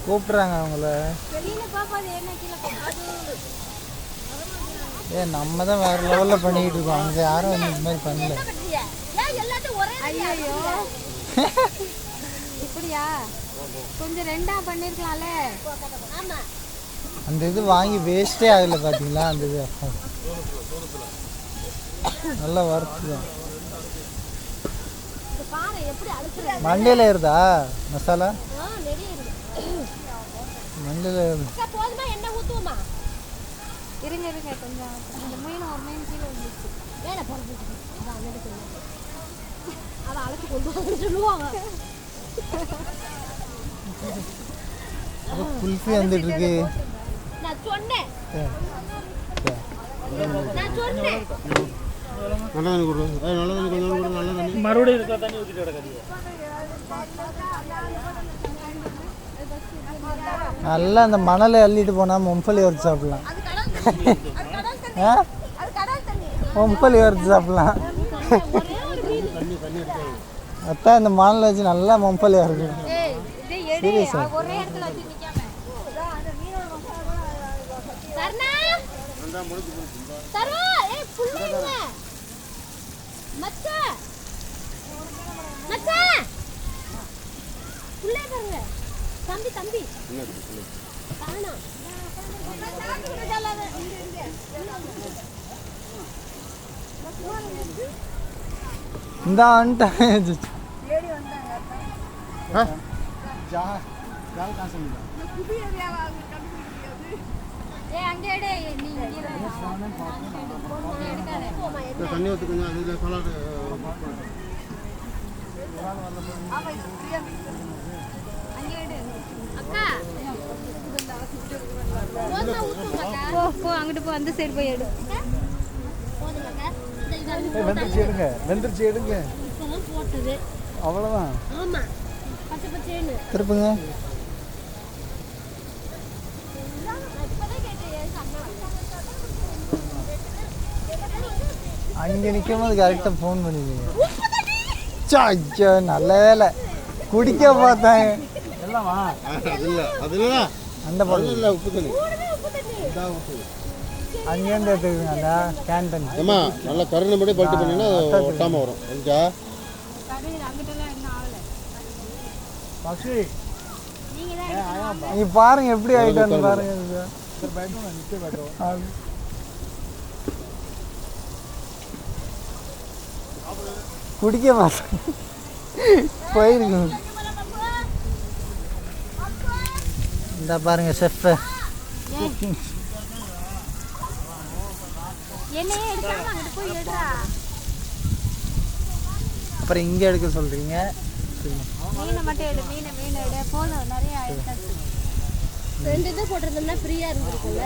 கூப்பிட்றாங்க அவங்கள. நம்ம தான் வேற லெவலில் பண்ணிக்கிட்டு இருக்கோம். அங்கே யாரும் வந்து இந்த மாதிரி பண்ணல. இப்படியா கொஞ்சம் ரெண்டா பண்ணிருக்கலாம்ல. அந்த இது வாங்கி வேஸ்டே ஆகல பார்த்தீங்களா? அந்த இது அப்போ நல்லா வறுத்து தான். மண்டையில் ஏறுதா மசாலா? மண்டையில் ஏறுது. இருங்க இருங்க கொஞ்சம் இந்த மீன் ஒரு மீன் கீழே வந்துச்சு. அதை அழைச்சி கொண்டு வந்து சொல்லுவாங்க. குல்ஃபி வந்துட்டு இருக்கு. நான் சொன்னேன் மறுபடியும் இருக்கா தண்ணி ஊற்றிட்டு கிடக்காது. நல்லா அந்த மணலை அள்ளிட்டு போனால் மும்பலி வறுத்து சாப்பிடலாம். மும்பலி வறுத்து சாப்பிடலாம். அதான் இந்த மணலை வச்சு நல்லா மும்பலி வறுக்கணும். சீரியஸா தம்பி தம்பி இந்த வந்துட்டேன். தண்ணி ஊற்றுக்குங்க. அதில் சலாடு அங்கிட்டு போ அந்த சைடு போய் எடு. வெந்திரிச்சு எடுங்க, வெந்திரிச்சு எடுங்க. போட்டது அவ்வளோதான். ஆமா பச்சை பச்சைன்னு திருப்புங்க. அங்கே நிற்கும் போது கரெக்டாக ஃபோன் பண்ணிடுங்க. ஐயோ நல்ல வேலை குடிக்க பார்த்தேன். எல்லாமா அதில் அந்த பொருள் இல்லை. உப்பு தண்ணி அங்கேருந்து எடுத்துக்குங்க. அந்த கேன் தண்ணி ஏம்மா நல்லா கருணப்படி பல்ட்டு பண்ணிங்கன்னா ஒட்டாமல் வரும். சரிக்கா நீ பாருங்க எப்படி ஆகிட்டு பாருங்க. குடிக்க மாட்டேன் போயிருக்கு. இந்த பாருங்க செஃப் என்னையே எடுக்காம அங்கிட்டு போய் எடுறா. அப்புறம் இங்கே எடுக்க சொல்றீங்க. மீனை மட்டும் எடு. மீன் எடு. போதும் நிறைய எடுத்தாச்சு. 2 இது போட்டிருந்தோம்னா ஃப்ரீயா இருந்திருக்கும்ல.